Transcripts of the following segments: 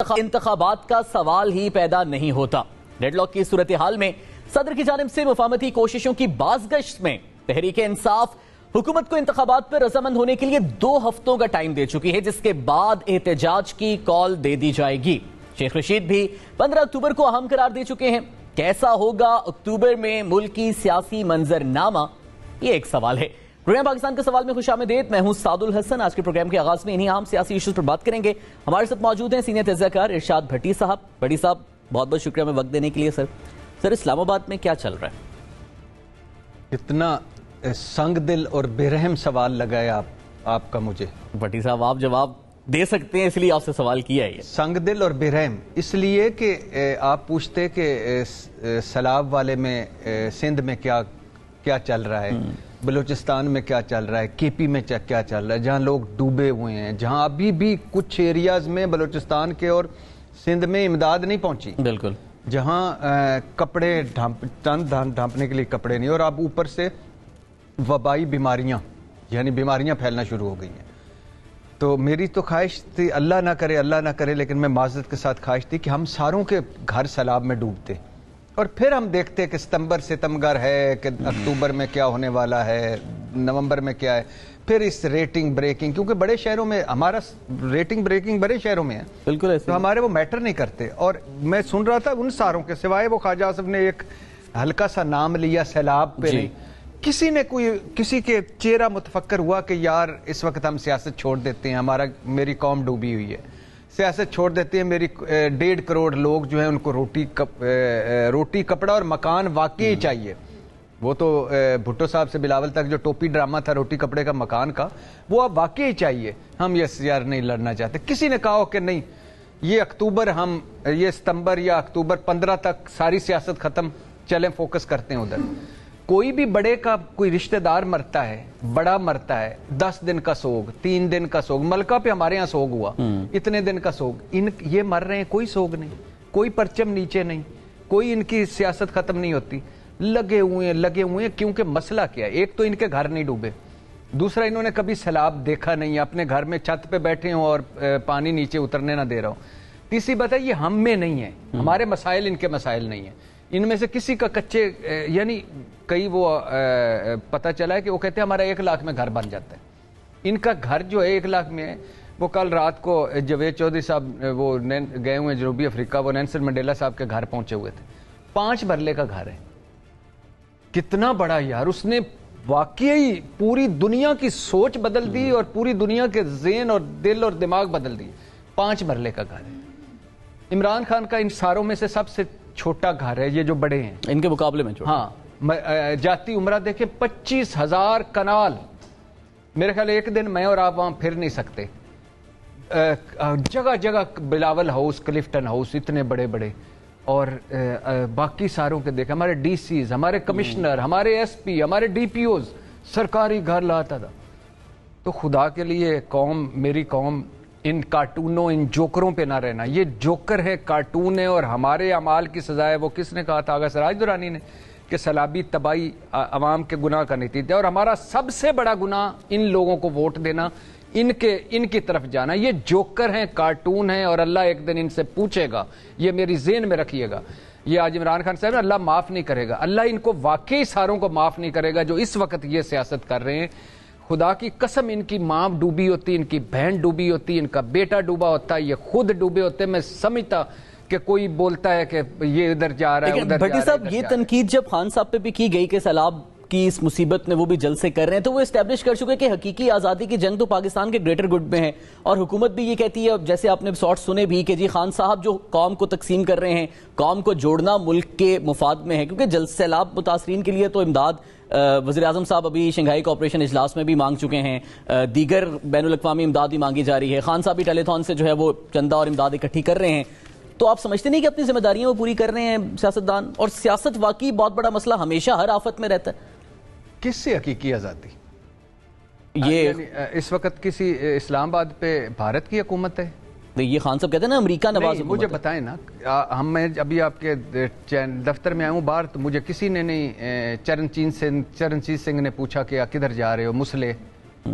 انتخابات کا سوال ہی پیدا نہیں ہوتا۔ ڈیڈ لاک کی صورتحال میں صدر کی جانب سے مفاہمتی کوششوں کی بازگشت میں تحریک انصاف حکومت کو انتخابات پر رضامند ہونے کے لیے 2 ہفتوں کا ٹائم دے چکی ہے، جس کے بعد احتجاج کی کال دے دی جائے گی۔ شیخ رشید بھی 15 اکتوبر کو اہم قرار دے چکے ہیں۔ کیسا ہوگا اکتوبر میں ملک کی سیاسی منظرنامہ، یہ ایک سوال ہے۔ پروگرام پاکستان کا سوال میں خوش آمدید، میں ہوں سعد الحسن۔ آج کے پروگرام کے آغاز میں انہی عام سیاسی ایشوز پر بات کریں گے۔ ہمارے ساتھ موجود ہیں سینئر تجزیہ کار ارشاد بھٹی صاحب۔ بھٹی صاحب بہت بہت شکریہ ہمیں وقت دینے کے لیے۔ سر اسلام آباد میں کیا چل رہا ہے؟ اتنا سنگ دل اور بے رحم سوال لگایا آپ کا مجھے۔ بھٹی صاحب آپ جواب دے سکتے ہیں، اس لیے آپ سے سوال کیا ہے۔ سنگ دل اور بے رحم اس لیے کہ آپ پوچھتے کہ سیلاب والے میں سندھ میں کیا چل رہا ہے، بلوچستان میں کیا چل رہا ہے، کے پی میں کیا چل رہا ہے، جہاں لوگ ڈوبے ہوئے ہیں، جہاں ابھی بھی کچھ ایریاز میں بلوچستان کے اور سندھ میں امداد نہیں پہنچی، بالکل، جہاں کپڑے ڈھانپنے کے لیے کپڑے نہیں، اور اب اوپر سے وبائی بیماریاں، یعنی بیماریاں پھیلنا شروع ہو گئی ہیں۔ تو میری تو خواہش تھی، اللہ نہ کرے لیکن میں معذرت کے ساتھ خواہش تھی کہ ہم ساروں کے گھر سیلاب میں ڈوبتے، اور پھر ہم دیکھتے کہ ستمبر ستمگر ہے، کہ اکتوبر میں کیا ہونے والا ہے، نومبر میں کیا ہے، پھر اس ریٹنگ بریکنگ، کیونکہ بڑے شہروں میں ہمارا ریٹنگ بریکنگ بڑے شہروں میں ہے، بالکل ایسے، تو ہمارے وہ میٹر نہیں کرتے۔ اور میں سن رہا تھا ان ساروں کے سوائے وہ خواجہ آصف نے ایک ہلکا سا نام لیا سیلاب پہ، نہیں کسی کے چہرہ متفکر ہوا کہ یار اس وقت ہم سیاست چھوڑ دیتے ہیں، میری قوم ڈوبی ہوئی ہے، سیاست چھوڑ دیتے ہیں، میری 1.5 کروڑ لوگ جو ہیں ان کو روٹی کپڑا اور مکان واقعی چاہیے۔ وہ تو بھٹو صاحب سے بلاول تک جو ٹوپی ڈرامہ تھا روٹی کپڑے کا مکان کا، وہ اب واقعی چاہیے، ہم یہ یار نہیں لڑنا چاہتے۔ کسی نے کہا ہو کہ نہیں یہ اکتوبر، ہم یہ ستمبر یا اکتوبر 15 تک ساری سیاست ختم، چلیں فوکس کرتے ہیں ادھر۔ کوئی بھی بڑے کا کوئی رشتہ دار مرتا ہے، بڑا مرتا ہے، 10 دن کا سوگ، 3 دن کا سوگ، ملکہ پہ ہمارے ہاں سوگ ہوا، اتنے دن کا سوگ، یہ مر رہے ہیں، کوئی سوگ نہیں، کوئی پرچم نیچے نہیں، کوئی ان کی سیاست ختم نہیں ہوتی، لگے ہوئے ہیں، کیونکہ مسئلہ کیا ہے؟ ایک تو ان کے گھر نہیں ڈوبے، دوسرا انہوں نے کبھی سیلاب دیکھا نہیں، اپنے گھر میں چھت پہ بیٹھے ہوں اور پانی نیچے اترنے نہ دے رہا ہوں۔ تیسری بات ہے یہ ہم میں نہیں ہے، ہمارے مسائل ان کے مسائل نہیں ہیں، ان میں سے کسی کا کچے، یعنی کئی وہ پتہ چلا ہے کہ وہ کہتے ہیں ہمارا 1 لاکھ میں گھر بن جاتا ہے، ان کا گھر جو ہے 1 لاکھ میں ہے۔ وہ کل رات کو جاوید چودھری صاحب وہ گئے ہوئے جنوبی افریقہ، وہ نیلسن منڈیلا صاحب کے گھر پہنچے ہوئے تھے، 5 مرلے کا گھر ہے، کتنا بڑا یار، اس نے واقعی پوری دنیا کی سوچ بدل دی اور پوری دنیا کے ذہن اور دل اور دماغ بدل دی۔ 5 مرلے کا گھر ہے۔ عمران خان کا ان ساروں میں سے سب سے چھوٹا گھر ہے، یہ جو بڑے ہیں ان کے مقابلے میں چھوٹا۔ ہاں، جاتی عمرہ دیکھیں 25,000 کنال، میرے خیال ایک دن میں اور آپ وہاں پھر نہیں سکتے، جگہ جگہ بلاول ہاؤس، کلفٹن ہاؤس، اتنے بڑے بڑے، اور باقی ساروں کے دیکھیں، ہمارے ڈی سیز، ہمارے کمشنر، ہمارے ایس پی، ہمارے ڈی پی اوز سرکاری گھر لاتا تھا۔ تو خدا کے لیے قوم، میری قوم، ان کارٹونوں، ان جوکروں پہ نہ رہنا، یہ جوکر ہے، کارٹون ہے، اور ہمارے اعمال کی سزا ہے۔ وہ کس نے کہا تھا؟ آغا سراج درانی نے، کہ سیلابی تباہی عوام کے گناہ کا نتیجہ ہے، اور ہمارا سب سے بڑا گناہ ان لوگوں کو ووٹ دینا، ان کی طرف جانا۔ یہ جوکر ہیں، کارٹون ہیں، اور اللہ ایک دن ان سے پوچھے گا، یہ میری ذہن میں رکھیے گا۔ یہ آج عمران خان صاحب اللہ معاف نہیں کرے گا، اللہ ان کو واقعی ساروں کو معاف نہیں کرے گا جو اس وقت یہ سیاست کر رہے ہیں۔ خدا کی قسم ان کی ماں ڈوبی ہوتی، ان کی بہن ڈوبی ہوتی، ان کا بیٹا ڈوبا ہوتا، یہ خود ڈوبے ہوتے، میں سمجھتا کہ کوئی بولتا ہے کہ یہ ادھر جا رہا ہے ادھر جا رہا ہے۔ بھٹی صاحب یہ تنقید جب خان صاحب پہ بھی کی گئی کہ سیلاب کی اس مصیبت میں وہ بھی جلد سے کر رہے ہیں، تو وہ اسٹیبلش کر چکے کہ حقیقی آزادی کی جنگ تو پاکستان کے گریٹر گڈ میں ہے، اور حکومت بھی یہ کہتی ہے، جیسے آپ نے شارٹ سنے بھی، کہ جی خان صاحب جو قوم کو تقسیم کر رہے ہیں، قوم کو جوڑنا ملک کے مفاد میں ہے، کیونکہ جلد سیلاب متاثرین کے لیے تو امداد وزیر اعظم صاحب ابھی شنگھائی کوآپریشن اجلاس میں بھی مانگ چکے ہیں، دیگر بین الاقوامی امداد بھی مانگی جا رہی ہے، خان صاحب بھی ٹیلی تھون سے جو ہے وہ چندہ اور امداد اکٹھی کر رہے ہیں۔ تو آپ سمجھتے نہیں کہ اپنی ذمہ داریاں وہ پوری کر رہے ہیں سیاستدان؟ اور سیاست واقعی بہت بڑا مسئلہ ہمیشہ ہر آفت میں رہتا ہے۔ کس سے حقیقی آزادی؟ یہ اس وقت کسی اسلام آباد پہ بھارت کی حکومت ہے؟ یہ خان صاحب کہتے ہیں نا امریکہ نواز حکومت۔ مجھے بتائیں نا، میں ابھی آپ کے دفتر میں آیا ہوں باہر، تو مجھے کسی نے نہیں، چرنجیت سنگھ نے پوچھا کہ کدھر جا رہے ہو، مسلح۔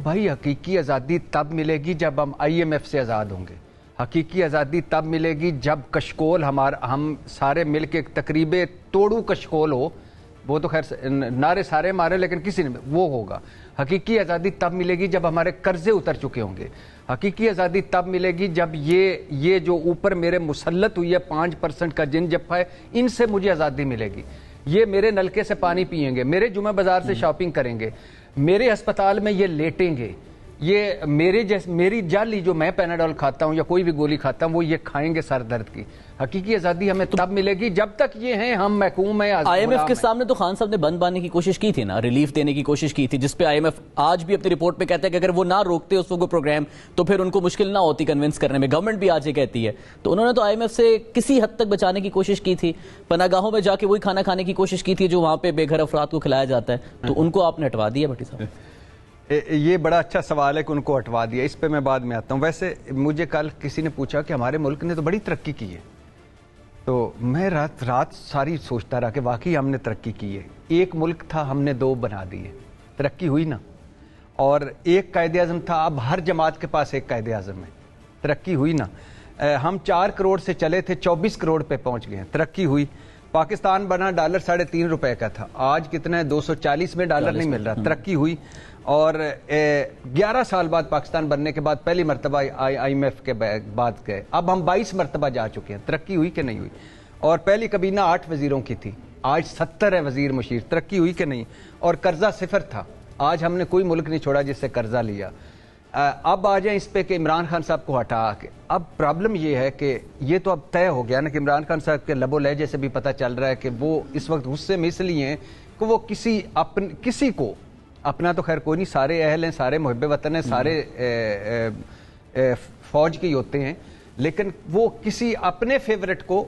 بھائی حقیقی آزادی تب ملے گی جب ہم IMF سے آزاد ہوں گے، حقیقی آزادی تب ملے گی جب کشکول ہم سارے مل کے تقریب توڑو کشکول ہو. وہ تو خیر نعرے سارے مارے لیکن کسی نے وہ ہوگا. حقیقی آزادی تب ملے گی جب ہمارے قرضے اتر چکے ہوں گے. حقیقی آزادی تب ملے گی جب یہ جو اوپر میرے مسلط ہوئی ہے 5% کا جن جپا ہے, ان سے مجھے آزادی ملے گی. یہ میرے نلکے سے پانی پئیں گے, میرے جمعہ بازار سے شاپنگ کریں گے, میرے ہسپتال میں یہ لیٹیں گے, یہ میری جالی جو میں پیناڈول کھاتا ہوں یا کوئی بھی گولی کھاتا ہوں وہ یہ کھائیں گے سر درد کی. حقیقی آزادی ہمیں تب ملے گی جب تک یہ ہیں ہم محکوم ہیں. آئی ایم ایف کے سامنے تو خان صاحب نے بند باندھنے کی کوشش کی تھی نا, ریلیف دینے کی کوشش کی تھی, جس پہ آئی ایم ایف آج بھی اپنی رپورٹ پہ کہتا ہے کہ اگر وہ نہ روکتے اس کو پروگرام تو پھر ان کو مشکل نہ ہوتی کنونس کرنے میں. گورنمنٹ بھی آج یہ کہتی ہے. تو انہوں نے تو آئی ایم ایف سے کسی حد تک بچانے کی کوشش کی تھی, پناہ گاہوں میں جا کے وہی کھانا کھانے کی کوشش کی تھی جو وہاں پہ بے گھر افراد کو کھلایا جاتا ہے. تو ان کو آپ نے ہٹوا دیا بھٹی صاحب. یہ بڑا اچھا سوال ہے کہ ان کو ہٹوا دیا, اس پہ میں بعد میں آتا ہوں. ویسے مجھے کل کسی نے پوچھا کہ ہمارے ملک نے تو بڑی ترقی کی ہے, تو میں رات ساری سوچتا رہا کہ واقعی ہم نے ترقی کی ہے. ایک ملک تھا ہم نے 2 بنا دیے, ترقی ہوئی نا. اور ایک قائد اعظم تھا, اب ہر جماعت کے پاس ایک قائد اعظم ہے, ترقی ہوئی نا. ہم 4 کروڑ سے چلے تھے 24 کروڑ پہ پہنچ گئے, ترقی ہوئی. پاکستان بنا ڈالر 3.5 روپے کا تھا, آج کتنا ہے 240 میں ڈالر نہیں مل رہا, ترقی ہوئی. اور 11 سال بعد پاکستان بننے کے بعد پہلی مرتبہ آئی ایم ایف کے بعد گئے, اب ہم 22 مرتبہ جا چکے ہیں. ترقی ہوئی کہ نہیں ہوئی؟ اور پہلی کابینہ 8 وزیروں کی تھی, آج 70 ہے وزیر مشیر. ترقی ہوئی کہ نہیں؟ اور قرضہ 0 تھا, آج ہم نے کوئی ملک نہیں چھوڑا جس سے قرضہ لیا. اب آ جائیں اس پہ کہ عمران خان صاحب کو ہٹا کے. اب پرابلم یہ ہے کہ یہ تو اب طے ہو گیا نا کہ عمران خان صاحب کے لب و لہجے سے بھی پتہ چل رہا ہے کہ وہ اس وقت غصے میں اس لیے ہیں کہ وہ کسی کو اپنا تو خیر کوئی نہیں, سارے اہل ہیں, سارے محب وطن ہیں, سارے فوج کے ہی ہوتے ہیں, لیکن وہ کسی اپنے فیورٹ کو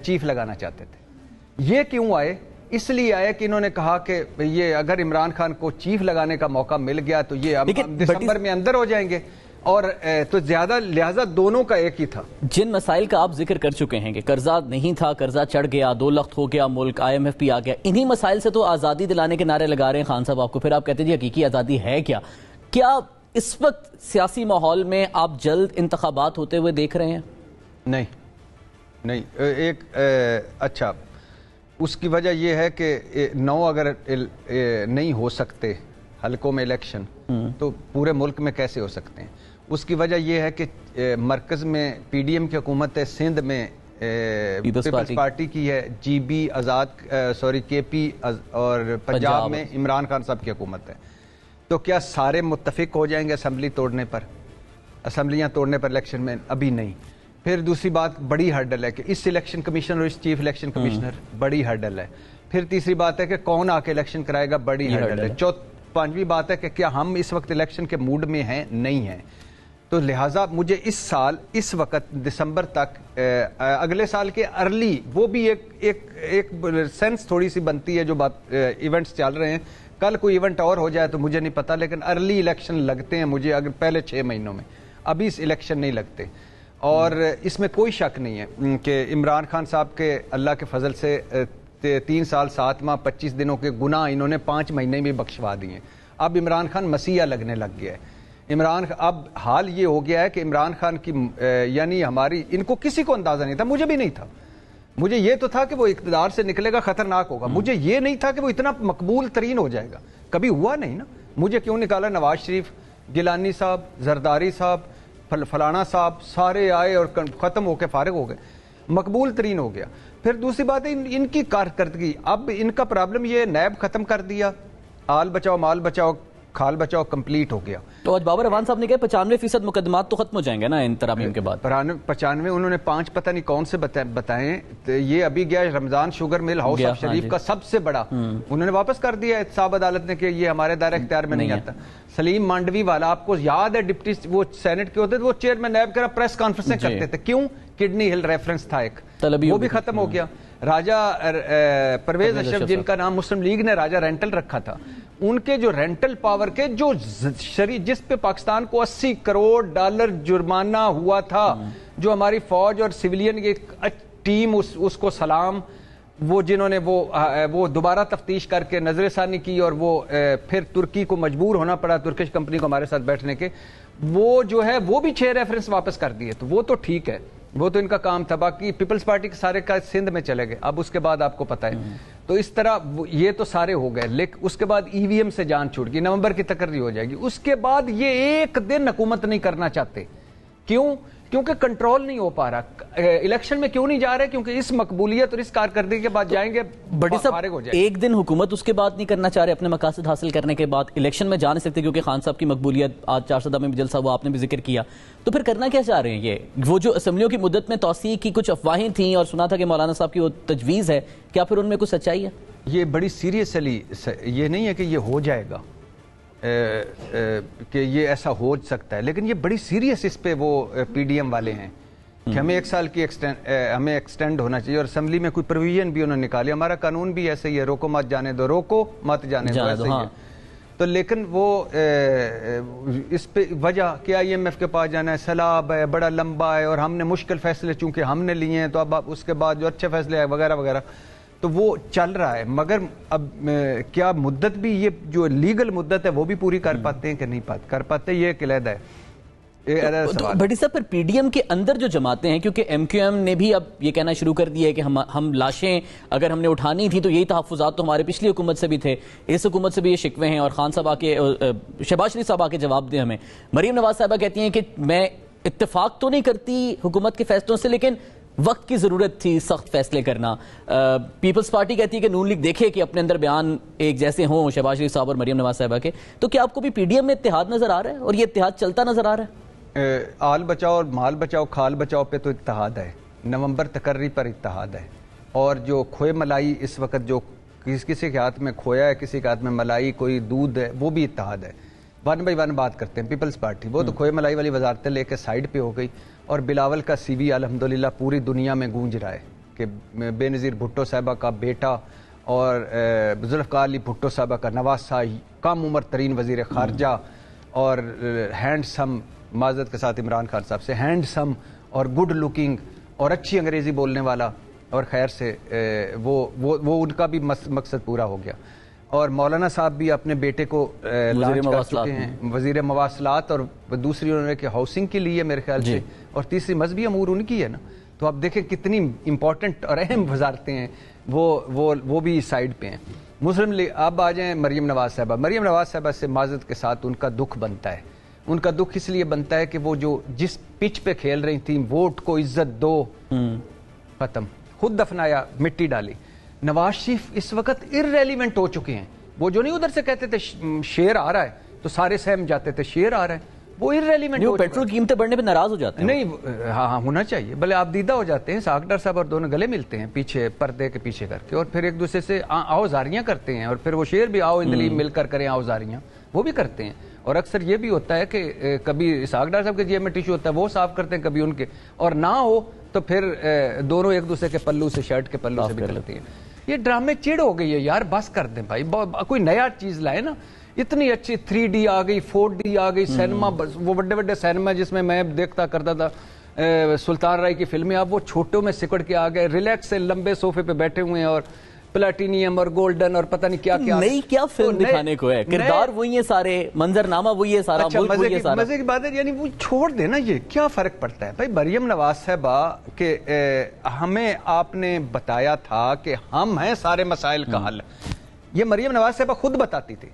چیف لگانا چاہتے تھے. یہ کیوں آئے؟ اس لیے آئے کہ انہوں نے کہا کہ یہ اگر عمران خان کو چیف لگانے کا موقع مل گیا تو یہ دسمبر میں اندر ہو جائیں گے, اور تو زیادہ لہذا دونوں کا ایک ہی تھا. جن مسائل کا آپ ذکر کر چکے ہیں کہ قرضہ نہیں تھا, قرضہ چڑھ گیا, 2 لخت ہو گیا ملک, آئی ایم ایف بھی آ گیا, انہی مسائل سے تو آزادی دلانے کے نعرے لگا رہے ہیں خان صاحب آپ کو. پھر آپ کہتے ہیں جی حقیقی آزادی ہے کیا؟ کیا اس وقت سیاسی ماحول میں آپ جلد انتخابات ہوتے ہوئے دیکھ رہے ہیں؟ نہیں. ایک اچھا, اس کی وجہ یہ ہے کہ 9 اگر نہیں ہو سکتے حلقوں میں الیکشن تو پورے ملک میں کیسے ہو سکتے ہیں؟ اس کی وجہ یہ ہے کہ مرکز میں پی ڈی ایم کی حکومت ہے, سندھ میں پیپلز پارٹی کی ہے, جی بی کے پی, اور پنجاب میں عمران خان صاحب کی حکومت ہے. تو کیا سارے متفق ہو جائیں گے اسمبلی توڑنے پر, اسمبلیاں توڑنے پر الیکشن میں؟ ابھی نہیں. پھر دوسری بات بڑی ہرڈل ہے کہ اس الیکشن کمیشنر اور اس چیف الیکشن کمشنر, بڑی ہرڈل ہے. پھر تیسری بات ہے کہ کون آ کے الیکشن کرائے گا, بڑی ہرڈل ہے. پانچویں بات ہے کہ کیا ہم اس وقت الیکشن کے موڈ میں ہیں؟ نہیں ہیں. تو لہٰذا مجھے اس سال اس وقت دسمبر تک اگلے سال کے ارلی, وہ بھی ایک سینس تھوڑی سی بنتی ہے جو بات ایونٹس چل رہے ہیں. کل کوئی ایونٹ اور ہو جائے تو مجھے نہیں پتا, لیکن ارلی الیکشن لگتے ہیں مجھے اگر پہلے 6 مہینوں میں, ابھی اس الیکشن نہیں لگتے. اور اس میں کوئی شک نہیں ہے کہ عمران خان صاحب کے اللہ کے فضل سے 3 سال 7 ماہ 25 دنوں کے گناہ انہوں نے 5 مہینے میں بخشوا دیے. اب عمران خان مسیحا لگنے لگ گیا ہے. اب حال یہ ہو گیا ہے کہ عمران خان کی یعنی ہماری, ان کو کسی کو اندازہ نہیں تھا, مجھے بھی نہیں تھا. مجھے یہ تو تھا کہ وہ اقتدار سے نکلے گا خطرناک ہوگا, مجھے یہ نہیں تھا کہ وہ اتنا مقبول ترین ہو جائے گا. کبھی ہوا نہیں نا. مجھے کیوں نکالا نواز شریف, گیلانی صاحب, زرداری صاحب, فلانا صاحب, سارے آئے اور ختم ہو کے فارغ ہو گئے, مقبول ترین ہو گیا. پھر دوسری بات ہے ان کی کارکردگی. اب ان کا پرابلم یہ نیب ختم کر دیا, آل بچاؤ مال بچاؤ کھال بچاؤ کمپلیٹ ہو گیا. تو آج بابر اعوان صاحب نے کہا 95% مقدمات تو ختم ہو جائیں گے نا ان ترامیم کے بعد. 95 انہوں نے 5 پتہ نہیں کون سے بتائیں. یہ ابھی گیا رمضان شوگر مل ہاؤس آف شریف کا سب سے بڑا, انہوں نے واپس کر دیا احتساب عدالت نے کہ یہ ہمارے دائرہ اختیار میں نہیں آتا. سلیم مانڈوی والا آپ کو یاد ہے, ڈپٹی وہ سینٹ کے ہوتے تھے, وہ چیئرمین نیب کا پریس کانفرنسیں کرتے تھے. کیوں؟ کڈنی ہل ریفرنس تھا ایک, وہ بھی ختم ہو گیا. راجہ پرویز اشرف جن کا نام مسلم لیگ نے راجہ رینٹل رکھا تھا, ان کے جو رینٹل پاور کے جو جس پہ پاکستان کو $80 کروڑ جرمانہ ہوا تھا, جو ہماری فوج اور سویلین کی ٹیم اس کو سلام, وہ جنہوں نے وہ دوبارہ تفتیش کر کے نظر ثانی کی اور وہ پھر ترکی کو مجبور ہونا پڑا ترکش کمپنی کو ہمارے ساتھ بیٹھنے کے، وہ جو ہے وہ بھی 6 ریفرنس واپس کر دیے، تو وہ تو ٹھیک ہے، وہ تو ان کا کام تھا۔ باقی پیپلز پارٹی کے سارے کا سندھ میں چلے گئے، اب اس کے بعد آپ کو پتہ ہے، تو اس طرح یہ تو سارے ہو گئے، لیکن اس کے بعد ای وی ایم سے جان چھوٹ گئی، نومبر کی تقرری ہو جائے گی، اس کے بعد یہ ایک دن حکومت نہیں کرنا چاہتے۔ کیوں؟ کیونکہ کنٹرول نہیں ہو پا رہا۔ الیکشن میں کیوں نہیں جا رہے؟ کیونکہ اس مقبولیت اور اس کارکردگی کے بعد جائیں گے بڑی فارغ ہو جائے۔ ایک دن حکومت اس کے بعد نہیں کرنا چاہ رہے اپنے مقاصد حاصل کرنے کے بعد، الیکشن میں جا نہیں سکتے کیونکہ خان صاحب کی مقبولیت آج 400 میں بھی جلسہ وہ آپ نے بھی ذکر کیا، تو پھر کرنا کیا چاہ رہے ہیں؟ یہ وہ جو اسمبلیوں کی مدت میں توسیع کی کچھ افواہیں تھیں اور سنا تھا کہ مولانا صاحب کی وہ تجویز ہے، کیا پھر ان میں کچھ سچائی ہے؟ یہ بڑی سیریسلی، یہ نہیں ہے کہ یہ ہو جائے گا کہ یہ ایسا ہو سکتا ہے، لیکن یہ بڑی سیریس اس پہ وہ پی ڈی ایم والے ہیں کہ ہمیں 1 سال کی ہمیں ایکسٹینڈ ہونا چاہیے، اور اسمبلی میں کوئی پروویژن بھی انہوں نے نکالی، ہمارا قانون بھی ایسے ہی ہے، روکو مت جانے دو، روکو مت جانے دو، ایسے ہی ہے۔ تو لیکن وہ اس پہ وجہ کہ آئی ایم ایف کے پاس جانا ہے، سیلاب ہے، بڑا لمبا ہے، اور ہم نے مشکل فیصلے چونکہ ہم نے لیے ہیں تو اب اس کے بعد جو اچھے فیصلے ہیں وغیرہ وغیرہ، تو وہ چل رہا ہے۔ مگر اب کیا مدت بھی، یہ جو لیگل مدت ہے وہ بھی پوری کر پاتے ہیں کہ نہیں کر پاتے، یہ ایک علیحدہ ہے۔ بھٹی صاحب پھر پی ڈی ایم کے اندر جو جماعتیں ہیں، کیونکہ ایم کیو ایم نے بھی اب یہ کہنا شروع کر دیا ہے کہ ہم لاشیں اگر ہم نے اٹھانی تھی تو یہی تحفظات تو ہمارے پچھلی حکومت سے بھی تھے، اس حکومت سے بھی یہ شکوے ہیں، اور خان صاحب آ کے شہباز شریف صاحب آ کے جواب دیں ہمیں۔ مریم نواز صاحبہ کہتی ہیں کہ میں اتفاق تو نہیں کرتی حکومت کے فیصلوں سے، لیکن وقت کی ضرورت تھی سخت فیصلے کرنا۔ پیپلز پارٹی کہتی ہے کہ نون لیگ دیکھے کہ اپنے اندر بیان ایک جیسے ہوں شہباز شریف صاحب اور مریم نواز صاحبہ کے، تو کیا آپ کو بھی پی ڈی ایم میں اتحاد نظر آ رہا ہے اور یہ اتحاد چلتا نظر آ رہا ہے؟ آل بچاؤ اور مال بچاؤ کھال بچاؤ پہ تو اتحاد ہے، نومبر تقرری پر اتحاد ہے، اور جو کھوئے ملائی اس وقت جو کسی کے ہاتھ میں کھویا ہے، کسی کے ہاتھ میں ملائی، کوئی دودھ ہے، وہ بھی اتحاد ہے۔ 1 بائی 1 بات کرتے ہیں پیپلز پارٹی، وہ تو کھوئے ملائی والی وزارتیں لے کے سائیڈ پہ ہو گئی، اور بلاول کا سی وی الحمدللہ پوری دنیا میں گونج رہا ہے کہ بے نظیر بھٹو صاحبہ کا بیٹا اور ذوالفقار علی بھٹو صاحبہ کا نواسہ کم عمر ترین وزیر خارجہ، اور ہینڈسم، معذرت کے ساتھ عمران خان صاحب سے، ہینڈسم اور گڈ لکنگ اور اچھی انگریزی بولنے والا، اور خیر سے وہ ان کا بھی مقصد پورا ہو گیا۔ اور مولانا صاحب بھی اپنے بیٹے کو لانچ کر چکے ہیں، وزیر مواصلات، اور دوسری انہوں نے کہ ہاؤسنگ کے لیے میرے خیال سے، اور تیسری مذہبی امور ان کی ہے نا۔ تو آپ دیکھیں کتنی امپورٹنٹ اور اہم وزارتیں ہیں، وہ بھی سائیڈ پہ ہیں۔ مسلم لیگ، اب آ جائیں مریم نواز صاحبہ۔ مریم نواز صاحبہ سے معذرت کے ساتھ ان کا دکھ بنتا ہے، ان کا دکھ اس لیے بنتا ہے کہ وہ جو جس پچ پہ کھیل رہی تھیں، ووٹ کو عزت دو، ختم، خود دفنایا، مٹی ڈالی۔ نواز شریف اس وقت ارریلیونٹ ہو چکے ہیں، وہ جو نہیں ادھر سے کہتے تھے شیر آ رہا ہے تو سارے سہم جاتے تھے شیر آ رہا ہے، وہ ارریلیونٹ ہو، پیٹرول قیمتیں بڑھنے پہ ناراض ہو جاتے ہیں۔ نہیں، ہاں ہونا چاہیے، بھلے آپ دیدہ ہو جاتے ہیں، ساکڈر صاحب اور دونوں گلے ملتے ہیں پیچھے پردے کے پیچھے کر کے، اور پھر ایک دوسرے سے آؤ زاریاں کرتے ہیں، اور پھر وہ شیر بھی آؤ اندلی مل کر کریں آؤ زاریاں، وہ بھی کرتے ہیں۔ اور اکثر یہ بھی ہوتا ہے کہ کبھی اسحاق ڈار صاحب کے جیب میں ٹیشو ہوتا ہے وہ صاف کرتے ہیں، کبھی ان کے، اور نہ ہو تو پھر دونوں ایک دوسرے کے پلو سے، شرٹ کے پلو سے بھی کرتے ہیں۔ یہ ڈرامے چڑ ہو گئی ہے یار، بس کر دیں بھائی، کوئی نیا چیز لائے نا۔ اتنی اچھی 3D آ گئی، 4D آ گئی، سینما، وہ بڑے بڑے سینما جس میں دیکھتا کرتا تھا سلطان رائے کی فلمیں، اب وہ چھوٹوں میں سکڑ کے آ گئے، ریلیکس سے لمبے صوفے پہ بیٹھے ہوئے ہیں، اور پلاٹینیم اور گولڈن اور پتہ نہیں کیا کیا، نئی کیا فلم دکھانے کو ہے، کردار وہی ہے سارے، منظر نامہ وہی ہے سارا، ملک وہی ہے سارا۔ مزے کی بات ہے، یعنی وہ چھوڑ دے نا، یہ کیا فرق پڑتا ہے بھائی؟ مریم نواز صاحبہ کہ ہمیں آپ نے بتایا تھا کہ ہم ہیں سارے مسائل کا حل، یہ مریم نواز صاحبہ خود بتاتی تھی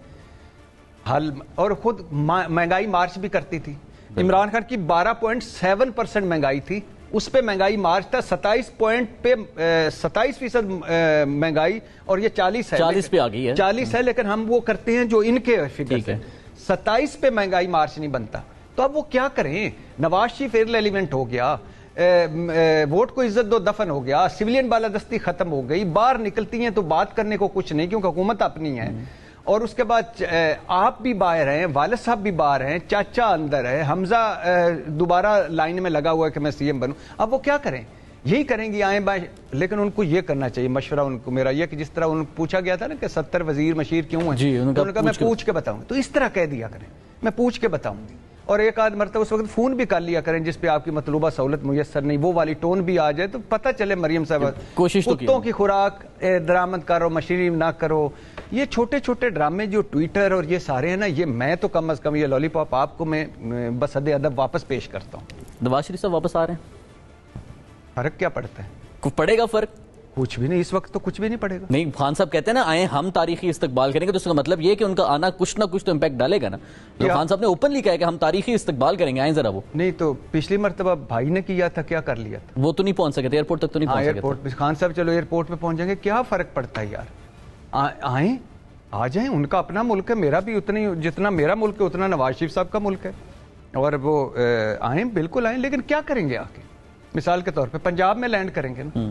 حل، اور خود مہنگائی مارچ بھی کرتی تھی۔ عمران خان کی 12.7% مہنگائی تھی، اس پہ مہنگائی مارچ تھا 27% مہنگائی، اور یہ 40 ہے، 40 پہ آ گئی ہے، 40 ہے، لیکن ہم وہ کرتے ہیں جو ان کے فگر ہے، 27 پہ مہنگائی مارچ نہیں بنتا۔ تو اب وہ کیا کریں؟ نواز شریف ارریلیونٹ ہو گیا، ووٹ کو عزت دو دفن ہو گیا، سویلین بالادستی ختم ہو گئی، باہر نکلتی ہیں تو بات کرنے کو کچھ نہیں کیونکہ حکومت اپنی ہے، اور اس کے بعد آپ بھی باہر ہیں، والد صاحب بھی باہر ہیں، چاچا اندر ہے، حمزہ دوبارہ لائن میں لگا ہوا ہے کہ میں سی ایم بنوں۔ اب وہ کیا کریں؟ یہی کریں گی آئیں بائیں، لیکن ان کو یہ کرنا چاہیے، مشورہ ان کو میرا یہ کہ جس طرح ان کو پوچھا گیا تھا نا کہ 70 وزیر مشیر کیوں ہیں، جی، انہوں نے کہا میں پوچھ کے بتاؤں، تو اس طرح کہہ دیا کریں، میں پوچھ کے بتاؤں گی، اور ایک آدھ مرتبہ اس وقت فون بھی کر لیا کریں جس پہ آپ کی مطلوبہ سہولت میسر نہیں، وہ والی ٹون بھی آ جائے تو پتہ چلے مریم صاحب کوشش تو کتوں کی خوراک درآمد کرو، مشینری نہ کرو. یہ چھوٹے چھوٹے ڈرامے جو ٹویٹر اور یہ سارے ہیں نا، یہ میں تو کم از کم یہ لالی پاپ آپ کو میں بس حد ادب واپس پیش کرتا ہوں. نواز شریف صاحب واپس آ رہے ہیں، فرق کیا پڑتا ہے؟ پڑے گا فرق؟ کچھ بھی نہیں، اس وقت تو کچھ بھی نہیں پڑے گا. نہیں، خان صاحب کہتے ہیں نا آئیں ہم تاریخی استقبال کریں گے، تو اس کا مطلب یہ کہ ان کا آنا کچھ نہ کچھ تو امپیکٹ ڈالے گا نا. خان صاحب نے اوپنلی کہا کہ ہم تاریخی استقبال کریں گے، آئیں ذرا. وہ نہیں تو پچھلی مرتبہ بھائی نے کیا تھا، کیا کر لیا تھا؟ وہ تو نہیں پہنچ سکے تھے ایئرپورٹ تک، تو نہیں پہنچ سکے ایئرپورٹ. خان صاحب چلو ایئرپورٹ پہ پہنچ جائیں گے، کیا فرق پڑتا ہے یار؟ آئیں، آ جائیں، ان کا اپنا ملک ہے، میرا بھی اتنی، جتنا میرا ملک ہے اتنا نواز شریف صاحب کا ملک ہے. اور وہ آئیں، بالکل آئیں، لیکن کیا کریں گے آ کے؟ مثال کے طور پہ پنجاب میں لینڈ کریں گے نا،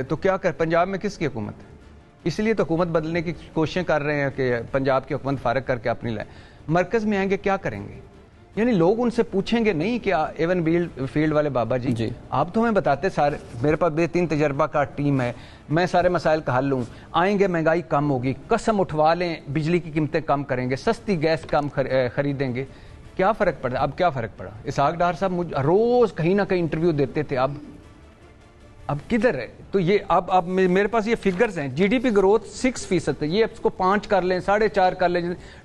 تو کیا کر پنجاب میں کس کی حکومت ہے؟ اس لیے تو حکومت بدلنے کی کوششیں کر رہے ہیں کہ پنجاب کی حکومت فارغ کر کے اپنی لائیں. مرکز میں آئیں گے کیا کریں گے؟ یعنی لوگ ان سے پوچھیں گے نہیں کہ ایون فیلڈ والے بابا جی آپ تو ہمیں بتاتے سارے، میرے پاس بہترین تجربہ کا ٹیم ہے، میں سارے مسائل کا حل لوں. آئیں گے مہنگائی کم ہوگی، قسم اٹھوا لیں بجلی کی قیمتیں کم کریں گے، سستی گیس کم خریدیں گے. کیا فرق پڑا؟ اب کیا فرق پڑا؟ اسحاق ڈار صاحب مجھ روز کہیں نہ کہیں انٹرویو دیتے تھے، اب کدھر ہے؟ تو یہ اب میرے پاس یہ فگرز ہیں. جی ڈی پی گروتھ 6% ہے، یہ اس کو 5 کر لیں، 4.5 کر لیں،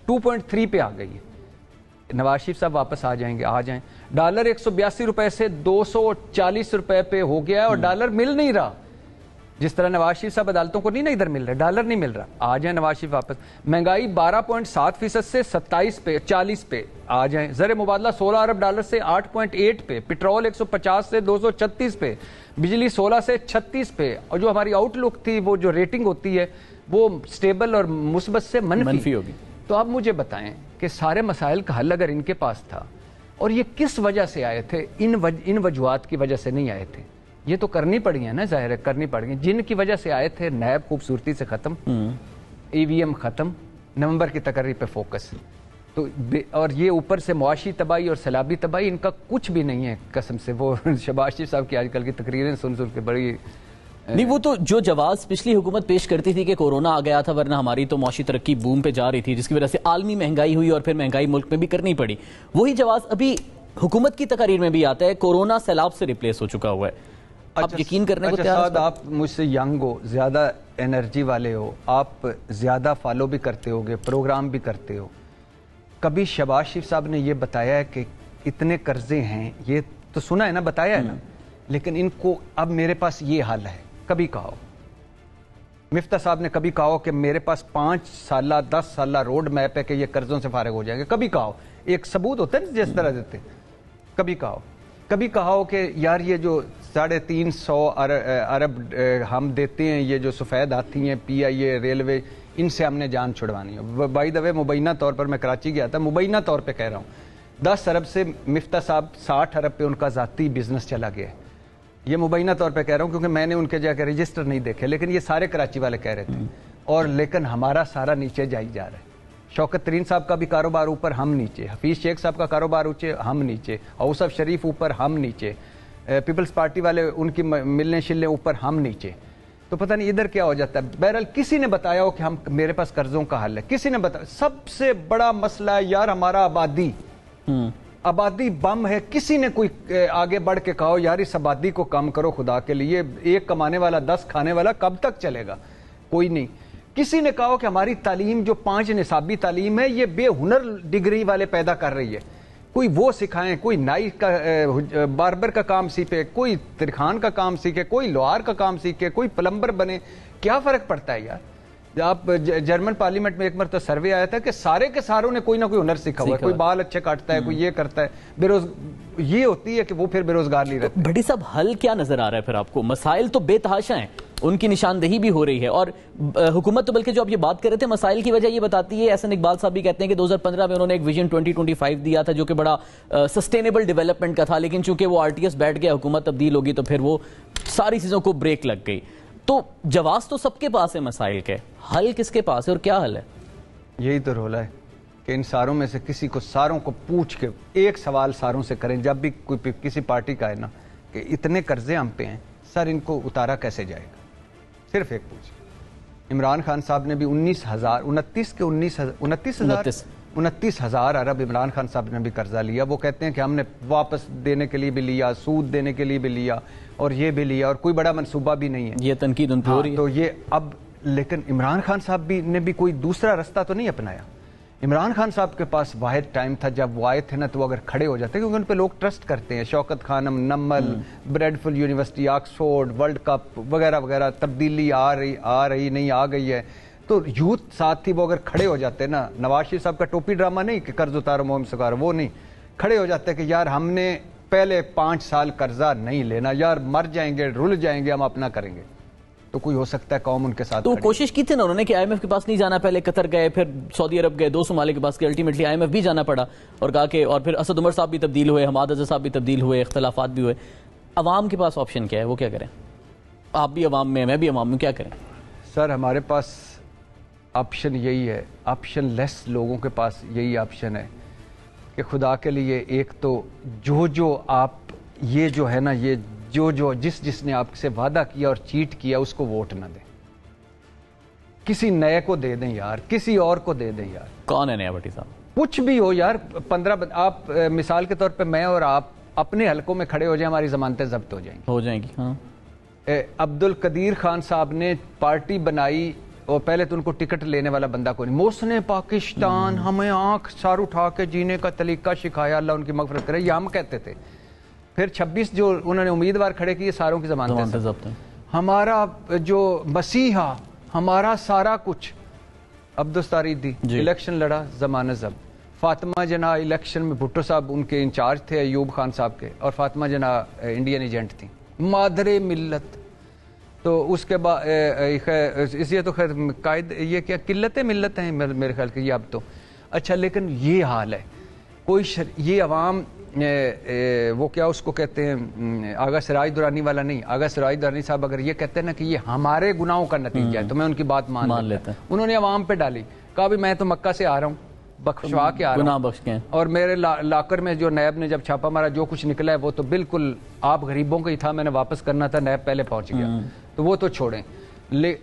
2.3 پہ آ گئی ہے. نواز شریف صاحب واپس آ جائیں گے، آ جائیں. ڈالر 182 روپے سے 240 روپے پہ ہو گیا ہے، اور ڈالر مل نہیں رہا. جس طرح نواز شریف صاحب عدالتوں کو نہیں نا ادھر مل رہا، ڈالر نہیں مل رہا. آ جائیں نواز شریف واپس. مہنگائی 12.7% سے 27 پہ 40 پہ آ جائیں. زر مبادلہ 16 ارب ڈالر سے 8.8 پہ، پٹرول 150 سے 236 پہ، بجلی 16 سے 36 پہ. اور جو ہماری آؤٹ لک تھی، وہ جو ریٹنگ ہوتی ہے وہ سٹیبل اور مثبت سے منفی ہوگی. تو آپ مجھے بتائیں کہ سارے مسائل کا حل اگر ان کے پاس تھا، اور یہ کس وجہ سے آئے تھے؟ ان وجوہات کی وجہ سے نہیں آئے تھے. یہ تو کرنی پڑی ہیں نا، ظاہر ہے کرنی پڑ گئی. جن کی وجہ سے آئے تھے، نیب خوبصورتی سے ختم، ای وی ایم ختم، نومبر کی تقرری پہ فوکس. تو اور یہ اوپر سے معاشی تباہی اور سیلابی تباہی، ان کا کچھ بھی نہیں ہے قسم سے. وہ شہباز شریف صاحب کی آج کل کی تقریریں سن کے بڑی نہیں، وہ تو جو جواز پچھلی حکومت پیش کرتی تھی کہ کورونا آ گیا تھا، ورنہ ہماری تو معاشی ترقی بوم پہ جا رہی تھی، جس کی وجہ سے عالمی مہنگائی ہوئی اور پھر مہنگائی ملک میں بھی کرنی پڑی. وہی جواز ابھی حکومت کی تقاریر میں بھی آتا ہے، کورونا سیلاب سے ریپلیس ہو چکا ہوا ہے. آپ یقین کرنے کو تیار ہیں؟ آپ مجھ سے ینگ ہو، زیادہ انرجی والے ہو، آپ زیادہ فالو بھی کرتے ہو گے، پروگرام بھی کرتے ہو. کبھی شہباز شریف صاحب نے یہ بتایا ہے کہ اتنے قرضے ہیں؟ یہ تو سنا ہے نا، بتایا ہے نا. لیکن ان کو اب میرے پاس یہ حل ہے، کبھی کہو. مفتہ صاحب نے کبھی کہو کہ میرے پاس 5 سالہ 10 سالہ روڈ میپ ہے کہ یہ قرضوں سے فارغ ہو جائیں گے. کبھی کہو، ایک ثبوت ہوتا ہے جس طرح دیتے. کبھی کہو، کبھی کہو کہ یار یہ جو 350 ارب ہم دیتے ہیں، یہ جو سفید ہاتھی ہیں پی آئی اے ریلوے، ان سے ہم نے جان چھڑوانی ہے. بائی دا وے مبینہ طور پر میں کراچی گیا تھا، مبینہ طور پہ کہہ رہا ہوں، 10 ارب سے مفتہ صاحب 60 ارب پہ ان کا ذاتی بزنس چلا گیا ہے. یہ مبینہ طور پہ کہہ رہا ہوں کیونکہ میں نے ان کے جا کے رجسٹر نہیں دیکھے، لیکن یہ سارے کراچی والے کہہ رہے تھے. اور لیکن ہمارا سارا نیچے جائی جا رہا ہے. شوکت ترین صاحب کا بھی کاروبار اوپر، ہم نیچے. حفیظ شیخ صاحب کا کاروبار اوپر، ہم نیچے. اوصف شریف اوپر، ہم نیچے. پیپلز پارٹی والے ان کی ملنے شلنے اوپر، ہم نیچے. تو پتہ نہیں ادھر کیا ہو جاتا ہے. بہرحال کسی نے بتایا ہو کہ ہم میرے پاس قرضوں کا حل ہے، کسی نے بتایا. سب سے بڑا مسئلہ ہے یار ہمارا آبادی بم ہے. کسی نے کوئی آگے بڑھ کے کہو یار اس آبادی کو کم کرو خدا کے لیے، 1 کمانے والا 10 کھانے والا کب تک چلے گا؟ کوئی نہیں. کسی نے کہا کہ ہماری تعلیم جو 5 نصابی تعلیم ہے یہ بے ہنر ڈگری والے پیدا کر رہی ہے. کوئی وہ سکھائیں، کوئی نائی کا باربر کا کام سیکھے، کوئی ترخان کا کام سیکھے، کوئی لوہار کا کام سیکھے، کوئی پلمبر بنے. کیا فرق پڑتا ہے یار؟ آپ جرمن پارلیمنٹ میں ایک مرتبہ سروے آیا تھا کہ سارے کے ساروں نے کوئی نہ کوئی ہنر سیکھا ہوا ہے. کوئی بال اچھے کاٹتا ہے، کوئی یہ کرتا ہے. یہ ہوتی ہے کہ وہ پھر بے روزگار نہیں رہتے. بھٹی صاحب حل کیا نظر آ رہا ہے پھر آپ کو؟ مسائل تو بے تحاشا ہیں، ان کی نشاندہی بھی ہو رہی ہے، اور حکومت تو بلکہ جو آپ یہ بات کر رہے تھے مسائل کی وجہ یہ بتاتی ہے. احسن اقبال صاحب بھی کہتے ہیں کہ 2015 میں انہوں نے ایک ویژن 2025 دیا تھا جو کہ بڑا سسٹینیبل ڈیولپمنٹ کا تھا، لیکن چونکہ وہ آر ٹی ایس بیٹھ گیا، حکومت تبدیل ہوگی تو پھر وہ ساری چیزوں کو بریک لگ گئی. تو جواز تو سب کے پاس ہے مسائل کے، حل کس کے پاس ہے اور کیا حل ہے؟ یہی تو رولا ہے کہ ان ساروں میں سے کسی کو، ساروں کو پوچھ کے ایک سوال ساروں سے کریں جب بھی کوئی کسی پارٹی کا ہے نا کہ اتنے قرضے ہم پہ ہیں سر، ان کو اتارا کیسے جائے گا؟ صرف ایک پوچھ. عمران خان صاحب نے بھی 29,000 29,000 ارب عمران خان صاحب نے بھی قرضہ لیا. وہ کہتے ہیں کہ ہم نے واپس دینے کے لیے بھی لیا, سود دینے کے لیے بھی لیا, اور یہ بھی لیا, اور کوئی بڑا منصوبہ بھی نہیں ہے. یہ تنقید ان پہ ہو رہی ہے. تو یہ اب لیکن عمران خان صاحب نے بھی کوئی دوسرا رستہ تو نہیں اپنایا. عمران خان صاحب کے پاس واحد ٹائم تھا جب وہ آئے تھے نا, تو وہ اگر کھڑے ہو جاتے, کیونکہ ان پہ لوگ ٹرسٹ کرتے ہیں. Shaukat Khanum, Namal, Bradford university, Oxford, world cup وغیرہ وغیرہ, تبدیلی آ رہی نہیں, آ گئی ہے. تو یوتھ ساتھ تھی, وہ اگر کھڑے ہو جاتے نا, نواز شریف صاحب کا ٹوپی ڈرامہ نہیں کہ قرض اتارو مہم سکارو, وہ نہیں, کھڑے ہو جاتے کہ یار ہم نے پہلے 5 سال قرضہ نہیں لینا, یار مر جائیں گے, رل جائیں گے, ہم اپنا کریں گے, تو کوئی ہو سکتا ہے قوم ان کے ساتھ. تو کوشش کی تھی نا انہوں نے کہ آئی ایم ایف کے پاس نہیں جانا, پہلے قطر گئے, پھر سعودی عرب گئے, 2 ممالک کے پاس, کہ الٹیمیٹلی آئی ایم ایف بھی جانا پڑا, اور کہا کہ, اور پھر اسد عمر صاحب بھی تبدیل ہوئے, حماد اظہر صاحب بھی تبدیل ہوئے, اختلافات بھی ہوئے. عوام کے پاس آپشن کیا ہے, وہ کیا کریں؟ آپ بھی عوام میں, میں بھی عوام میں, کیا کریں؟ سر ہمارے پاس آپشن یہی ہے, آپشن لیس لوگوں کے پاس یہی آپشن ہے کہ خدا کے لیے ایک تو جو آپ یہ جو ہے نا, یہ جو جس نے آپ سے وعدہ کیا اور چیٹ کیا اس کو ووٹ نہ دیں, کسی نئے کو دے دیں یار, کسی اور کو دے دیں یار. کون ہے نیا بھٹی صاحب؟ کچھ بھی ہو یار, 15 آپ مثال کے طور پہ میں اور آپ اپنے حلقوں میں کھڑے ہو جائیں, ہماری ضمانتیں ضبط ہو جائیں گی. ہاں, عبد القدیر خان صاحب نے پارٹی بنائی, اور پہلے تو ان کو ٹکٹ لینے والا بندہ کوئی نہیں. محسن پاکستان ہمیں آنکھ سار اٹھا کے جینے کا طریقہ سکھایا, اللہ ان کی مغفرت کرے, یہ ہم کہتے تھے. پھر 26 جو انہوں نے امیدوار کھڑے کیے, ساروں کی ضمانتیں ضبط. ہمارا جو مسیحا, ہمارا سارا کچھ, عبدالستاریدی الیکشن لڑا, ضمانت ضبط. فاطمہ جناح الیکشن میں بھٹو صاحب ان کے انچارج تھے, ایوب خان صاحب کے, اور فاطمہ جناح انڈین ایجنٹ تھیں, مادر ملت. تو اس کے بعد اس یہ تو خیر قائد, یہ کیا قلت ملت ہیں میرے خیال کہ یہ اب تو. اچھا, لیکن یہ حال ہے, کوئی یہ عوام وہ کیا اس کو کہتے ہیں, آغا سراج دورانی والا نہیں, آغا سراج دورانی صاحب اگر یہ کہتے ہیں نا کہ یہ ہمارے گناہوں کا نتیجہ ہے, تو میں ان کی بات مان لیتا. انہوں نے عوام پہ ڈالی, کہا بھی میں تو مکہ سے آ رہا ہوں, بخشوا کے آ رہا ہوں, اور میرے لاکر میں جو نیب نے جب چھاپا مارا, جو کچھ نکلا ہے وہ تو بالکل آپ غریبوں کا ہی تھا, میں نے واپس کرنا تھا, نیب پہلے پہنچ گیا, تو وہ تو چھوڑیں.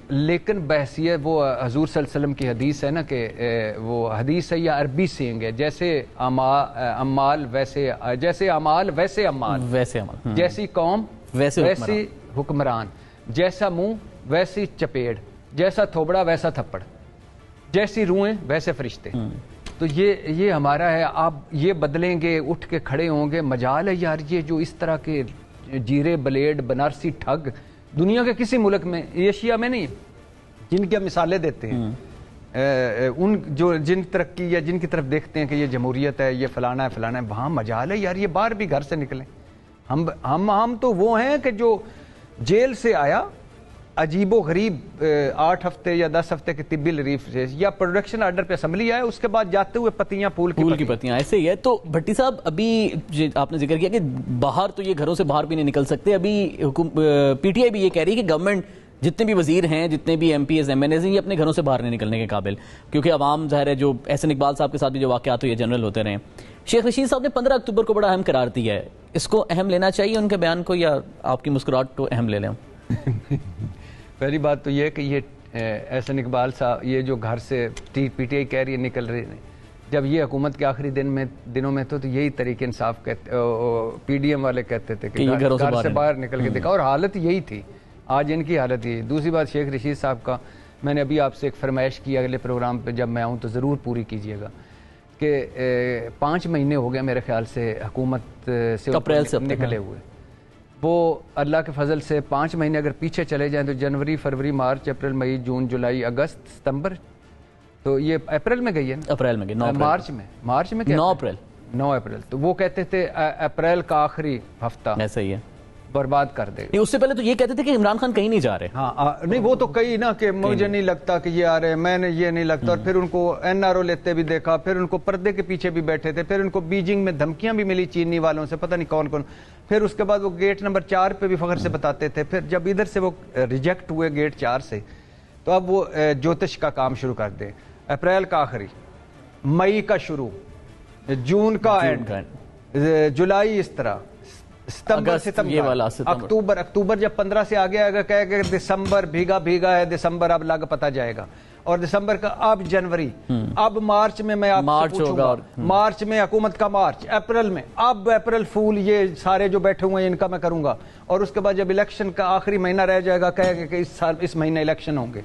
لیکن بحثیت وہ حضور صلی اللہ علیہ وسلم کی حدیث ہے نا, کہ وہ حدیث ہے یا عربی سینگ ہے, جیسے اعمال ویسے عمال, جیسی قوم ویسی حکمران, جیسا منہ ویسی چپیڑ, جیسا تھوبڑا ویسا تھپڑ, جیسی روحیں ویسے فرشتے. تو یہ ہمارا ہے, آپ یہ بدلیں گے, اٹھ کے کھڑے ہوں گے, مجال ہے یار. یہ جو اس طرح کے جیرے بلیڈ بنارسی ٹھگ دنیا کے کسی ملک میں, ایشیا میں نہیں, جن کی مثالیں دیتے ہیں, ان جو جن ترقی یا جن کی طرف دیکھتے ہیں کہ یہ جمہوریت ہے, یہ فلانا ہے, وہاں مجال ہے یار, یہ باہر بھی گھر سے نکلیں. ہم تو وہ ہیں کہ جو جیل سے آیا, عجیب و غریب 8 ہفتے یا 10 ہفتے کے طبی ریلیف سے, یا پروڈکشن آرڈر پہ اسمبلی آئے, اس کے بعد جاتے ہوئے پتیاں پھول کی پتیاں, ایسے ہی ہے. تو بھٹی صاحب ابھی آپ نے ذکر کیا کہ باہر تو یہ گھروں سے باہر بھی نہیں نکل سکتے. ابھی پی ٹی آئی بھی یہ کہہ رہی ہے کہ گورنمنٹ جتنے بھی وزیر ہیں, جتنے بھی M P As, M N As ہیں, یہ اپنے گھروں سے باہر نہیں نکلنے کے قابل, کیونکہ عوام ظاہر ہے, جو احسن اقبال صاحب کے ساتھ بھی جو واقعات ہوئے جنرل ہوتے رہے. شیخ رشید صاحب نے 15 اکتوبر کو بڑا اہم قرار دیا ہے, اس کو اہم لینا چاہیے ان کے بیان کو, یا آپ کی مسکراہٹ کو اہم لے لیں؟ پہلی بات تو یہ کہ یہ احسن اقبال صاحب یہ جو گھر سے پی ٹی آئی کہہ رہی ہے نکل رہی ہے, جب یہ حکومت کے آخری دنوں میں تو یہی طریق انصاف پی ڈی ایم والے کہتے تھے کہ گھر سے باہر نکل کے دیکھا, اور حالت یہی تھی. آج ان کی حالت یہی. دوسری بات, شیخ رشید صاحب کا میں نے ابھی آپ سے ایک فرمائش کی, اگلے پروگرام پہ جب میں آؤں تو ضرور پوری کیجیے گا, کہ 5 مہینے ہو گئے میرے خیال سے حکومت سے نکلے ہوئے. وہ اللہ کے فضل سے 5 مہینے اگر پیچھے چلے جائیں تو جنوری, فروری, مارچ, اپریل, مئی, جون, جولائی, اگست, ستمبر, تو یہ اپریل میں گئی ہے نا, اپریل میں گئی, مارچ میں 9 اپریل. تو وہ کہتے تھے اپریل کا آخری ہفتہ ایسا ہی ہے برباد کر دے. اس سے پہلے تو یہ کہتے تھے کہ عمران خان کہیں نہیں جا رہے. ہاں نہیں, وہ تو کئی نا کہ مجھے نہیں لگتا کہ یہ آ رہے, میں نے یہ نہیں لگتا, اور پھر ان کو این آر او لیتے بھی دیکھا, پھر ان کو پردے کے پیچھے بھی بیٹھے تھے, پھر ان کو بیجنگ میں دھمکیاں بھی ملی چینی والوں سے, پتہ نہیں کون کون. پھر اس کے بعد وہ گیٹ نمبر 4 پہ بھی فخر سے بتاتے تھے. پھر جب ادھر سے وہ ریجیکٹ ہوئے گیٹ 4 سے, تو اب وہ جوتش کا کام شروع کر دیں. اپریل کا آخری, مئی کا شروع, جون کا اینڈ, جولائی اس طرح, اکتوبر جب 15 سے آگے آگے کہے کہ دسمبر بھیگا ہے, دسمبر اب لگ پتا جائے گا. اور دسمبر کا اب جنوری، اب مارچ میں آپ سے پوچھوں گا، مارچ میں حکومت کا مارچ، اپریل میں، اب اپریل فول یہ سارے جو بیٹھے ہوئے ہیں ان کا میں کروں گا، اور اس کے بعد جب الیکشن کا آخری مہینہ رہ جائے گا کہے گا کہ اس مہینے الیکشن ہوں گے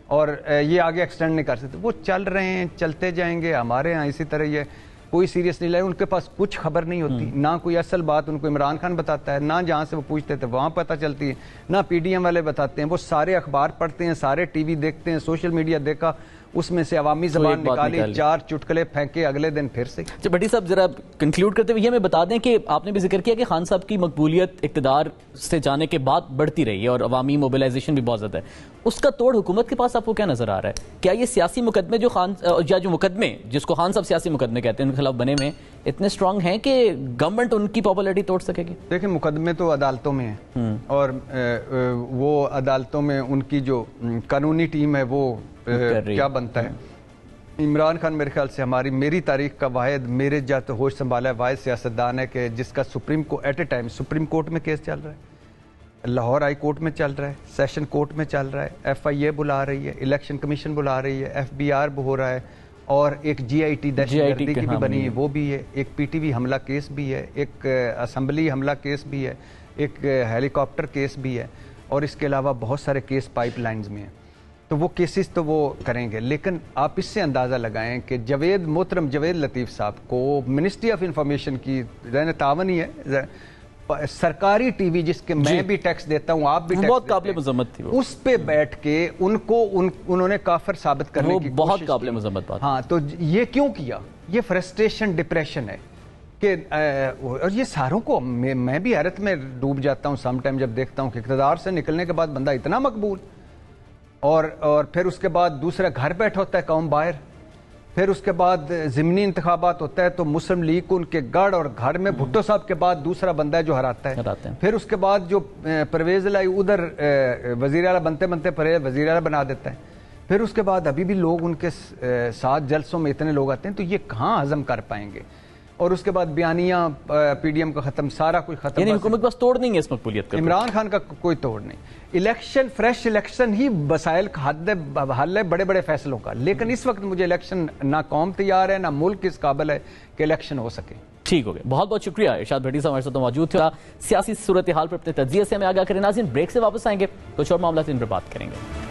اور یہ آگے ایکسٹینڈ نہیں کر سکتے. وہ چل رہے ہیں، چلتے جائیں گے. ہمارے ہاں اسی طرح یہ کوئی سیریس نہیں لے، ان کے پاس کچھ خبر نہیں ہوتی، نہ کوئی اصل بات ان کو عمران خان بتاتا ہے، نہ جہاں سے وہ پوچھتے تھے وہاں پتہ چلتی ہے، نہ پی ڈی ایم والے بتاتے ہیں. وہ سارے اخبار پڑھتے ہیں، سارے ٹی وی دیکھتے ہیں، سوشل میڈیا دیکھا، اس میں سے عوامی زبان نکالی، 4 چٹکلے پھینکے، اگلے دن پھر سے. بھٹی صاحب ذرا کنکلوڈ کرتے ہوئے یہ ہمیں بتا دیں کہ آپ نے بھی ذکر کیا کہ خان صاحب کی مقبولیت اقتدار سے جانے کے بعد بڑھتی رہی ہے اور عوامی موبلائزیشن بھی بہت زیادہ ہے. اس کا توڑ حکومت کے پاس آپ کو کیا نظر آ رہا ہے؟ کیا یہ سیاسی مقدمے جو مقدمے جس کو خان صاحب سیاسی مقدمے کہتے ہیں ان کے خلاف بنے ہوئے اتنے اسٹرانگ ہیں کہ گورنمنٹ ان کی پاپولیرٹی توڑ سکے گی؟ دیکھیں مقدمے تو عدالتوں میں ہیں اور وہ عدالتوں میں ان کی جو قانونی ٹیم ہے وہ کیا بنتا ہے. عمران خان میرے خیال سے میری تاریخ کا واحد، میرے جاتے ہوش سنبھالا ہے واحد سیاستدان ہے کہ جس کا سپریم کو at a time supreme court میں کیس چل رہا ہے، لاہور ہائی کورٹ میں چل رہا ہے، سیشن کورٹ میں چل رہا ہے، ایف آئی اے بلا رہی ہے، الیکشن کمیشن بلا رہی ہے، ایف بی آر ہو رہا ہے، اور ایک جی آئی ٹی دہشت گردی کی بھی بنی ہے وہ بھی ہے، ایک پی ٹی وی حملہ کیس بھی ہے، ایک اسمبلی حملہ کیس بھی ہے، ایک ہیلی کاپٹر کیس بھی ہے، اور اس کے علاوہ بہت سارے کیس پائپ لائنز میں ہیں. تو وہ کیسز تو وہ کریں گے، لیکن آپ اس سے اندازہ لگائیں کہ محترم جوید لطیف صاحب کو منسٹری آف انفارمیشن کی تعاون ہی ہے، سرکاری ٹی وی جس کے میں بھی ٹیکس دیتا ہوں، آپ بھی ٹیکس بہت قابل مذمت تھی، اس پہ بیٹھ کے انہوں نے کافر ثابت کرنے کی بہت قابل مذمت بات. ہاں تو یہ کیوں کیا؟ یہ فرسٹریشن ڈپریشن ہے کہ اور یہ ساروں کو میں بھی حیرت میں ڈوب جاتا ہوں سم ٹائم جب دیکھتا ہوں کہ اقتدار سے نکلنے کے بعد بندہ اتنا مقبول، اور پھر اس کے بعد دوسرا گھر بیٹھا ہوتا ہے قوم باہر، پھر اس کے بعد ضمنی انتخابات ہوتا ہے تو مسلم لیگ کو ان کے گڑھ اور گھر میں بھٹو صاحب کے بعد دوسرا بندہ ہے جو ہراتا ہے، پھر اس کے بعد جو پرویز الہی ادھر وزیر اعلیٰ بنتے بنتے پرویز وزیر اعلیٰ بنا دیتا ہے، پھر اس کے بعد ابھی بھی لوگ ان کے ساتھ جلسوں میں اتنے لوگ آتے ہیں، تو یہ کہاں ہضم کر پائیں گے؟ اور اس کے بعد بیانیہ پی ڈی ایم کا ختم، سارا کچھ ختم. یعنی حکومت بس توڑ نہیں ہے اس مقبولیت کا؟ عمران خان کا کوئی توڑ نہیں. الیکشن، فریش الیکشن ہی وسائل کا حل ہے بڑے بڑے فیصلوں کا، لیکن اس وقت مجھے الیکشن نہ قوم تیار ہے نہ ملک اس قابل ہے کہ الیکشن ہو سکے. ٹھیک ہو گیا، بہت بہت شکریہ. ارشاد بھٹی صاحب ہمارے ساتھ موجود تھا، سیاسی صورتحال پر اپنے تجزیے سے ہمیں آگاہ کریں. ناظرین بریک سے واپس آئیں گے، کچھ اور معاملات ان پر بات کریں گے.